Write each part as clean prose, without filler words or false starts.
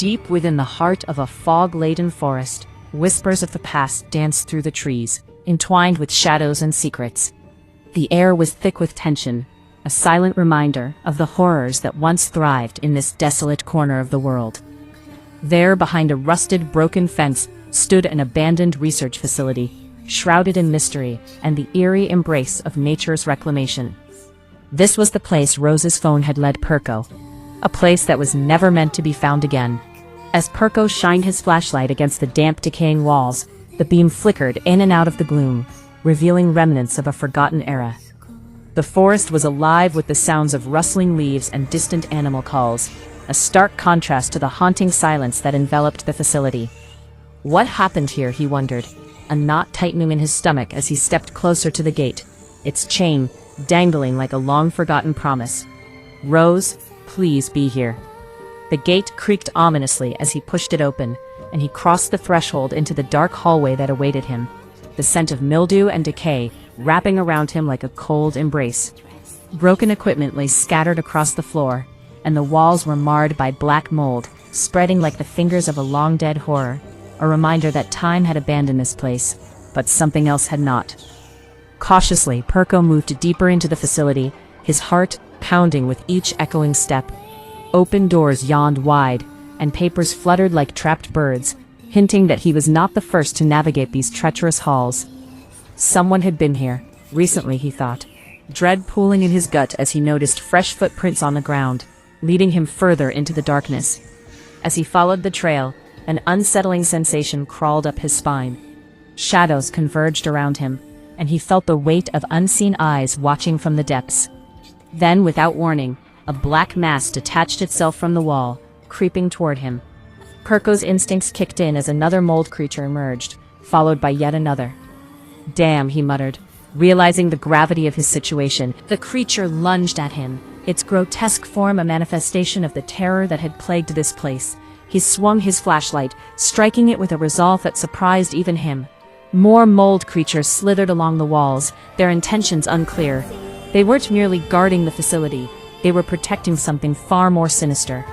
Deep within the heart of a fog-laden forest, whispers of the past danced through the trees, entwined with shadows and secrets. The air was thick with tension, a silent reminder of the horrors that once thrived in this desolate corner of the world. There, behind a rusted, broken fence, stood an abandoned research facility, shrouded in mystery and the eerie embrace of nature's reclamation. This was the place Rose's phone had led Perko, a place that was never meant to be found again. As Perko shined his flashlight against the damp, decaying walls, the beam flickered in and out of the gloom, revealing remnants of a forgotten era. The forest was alive with the sounds of rustling leaves and distant animal calls, a stark contrast to the haunting silence that enveloped the facility. What happened here, he wondered, a knot tightening in his stomach as he stepped closer to the gate, its chain dangling like a long-forgotten promise. "Rose, please be here." The gate creaked ominously as he pushed it open, and he crossed the threshold into the dark hallway that awaited him, the scent of mildew and decay wrapping around him like a cold embrace. Broken equipment lay scattered across the floor, and the walls were marred by black mold, spreading like the fingers of a long-dead horror, a reminder that time had abandoned this place, but something else had not. Cautiously, Perko moved deeper into the facility, his heart pounding with each echoing step. Open doors yawned wide, and papers fluttered like trapped birds, hinting that he was not the first to navigate these treacherous halls. Someone had been here, recently, he thought, dread pooling in his gut as he noticed fresh footprints on the ground, leading him further into the darkness. As he followed the trail, an unsettling sensation crawled up his spine. Shadows converged around him, and he felt the weight of unseen eyes watching from the depths. Then, without warning, a black mass detached itself from the wall, creeping toward him. Perko's instincts kicked in as another mold creature emerged, followed by yet another. "Damn," he muttered, realizing the gravity of his situation. The creature lunged at him, its grotesque form a manifestation of the terror that had plagued this place. He swung his flashlight, striking it with a resolve that surprised even him. More mold creatures slithered along the walls, their intentions unclear. They weren't merely guarding the facility, they were protecting something far more sinister.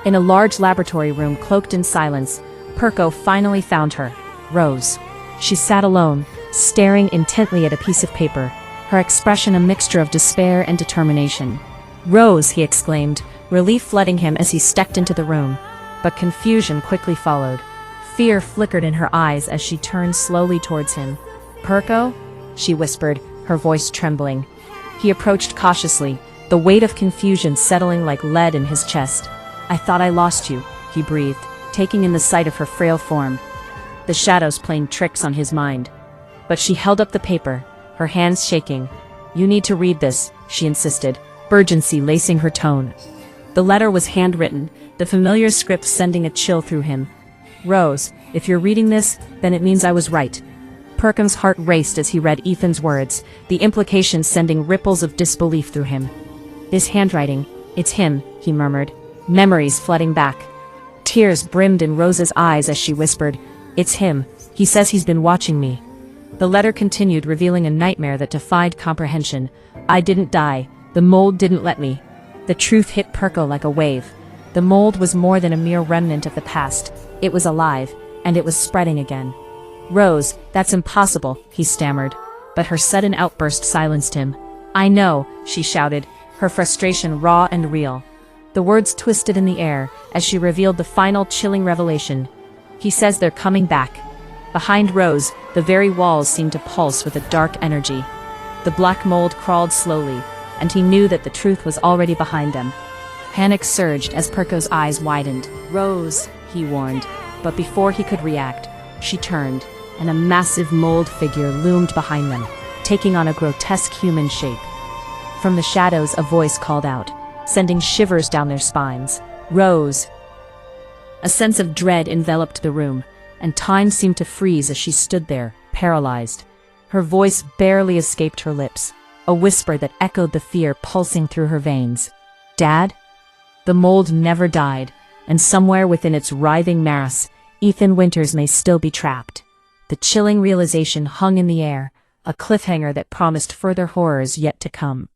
In a large laboratory room cloaked in silence, Perko finally found her, Rose. She sat alone, staring intently at a piece of paper, her expression a mixture of despair and determination. "Rose," he exclaimed, relief flooding him as he stepped into the room. But confusion quickly followed. Fear flickered in her eyes as she turned slowly towards him. "Perko?" she whispered, her voice trembling. He approached cautiously, the weight of confusion settling like lead in his chest. "I thought I lost you," he breathed, taking in the sight of her frail form. The shadows playing tricks on his mind. But she held up the paper, her hands shaking. "You need to read this," she insisted, urgency lacing her tone. The letter was handwritten, the familiar script sending a chill through him. "Rose, if you're reading this, then it means I was right." Perko's heart raced as he read Ethan's words, the implications sending ripples of disbelief through him. "This handwriting, it's him," he murmured, memories flooding back. Tears brimmed in Rose's eyes as she whispered, "It's him. He says he's been watching me." The letter continued, revealing a nightmare that defied comprehension. "I didn't die. The mold didn't let me." The truth hit Perko like a wave. The mold was more than a mere remnant of the past. It was alive, and it was spreading again. "Rose, that's impossible," he stammered, but her sudden outburst silenced him. "I know," she shouted, her frustration raw and real. The words twisted in the air as she revealed the final chilling revelation. "He says they're coming back." Behind Rose, the very walls seemed to pulse with a dark energy. The black mold crawled slowly, and he knew that the truth was already behind them. Panic surged as Perko's eyes widened. "Rose," he warned, but before he could react, she turned, and a massive mold figure loomed behind them, taking on a grotesque human shape. From the shadows, a voice called out, sending shivers down their spines. "Rose!" A sense of dread enveloped the room, and time seemed to freeze as she stood there, paralyzed. Her voice barely escaped her lips, a whisper that echoed the fear pulsing through her veins. "Dad?" The mold never died, and somewhere within its writhing mass, Ethan Winters may still be trapped. The chilling realization hung in the air, a cliffhanger that promised further horrors yet to come.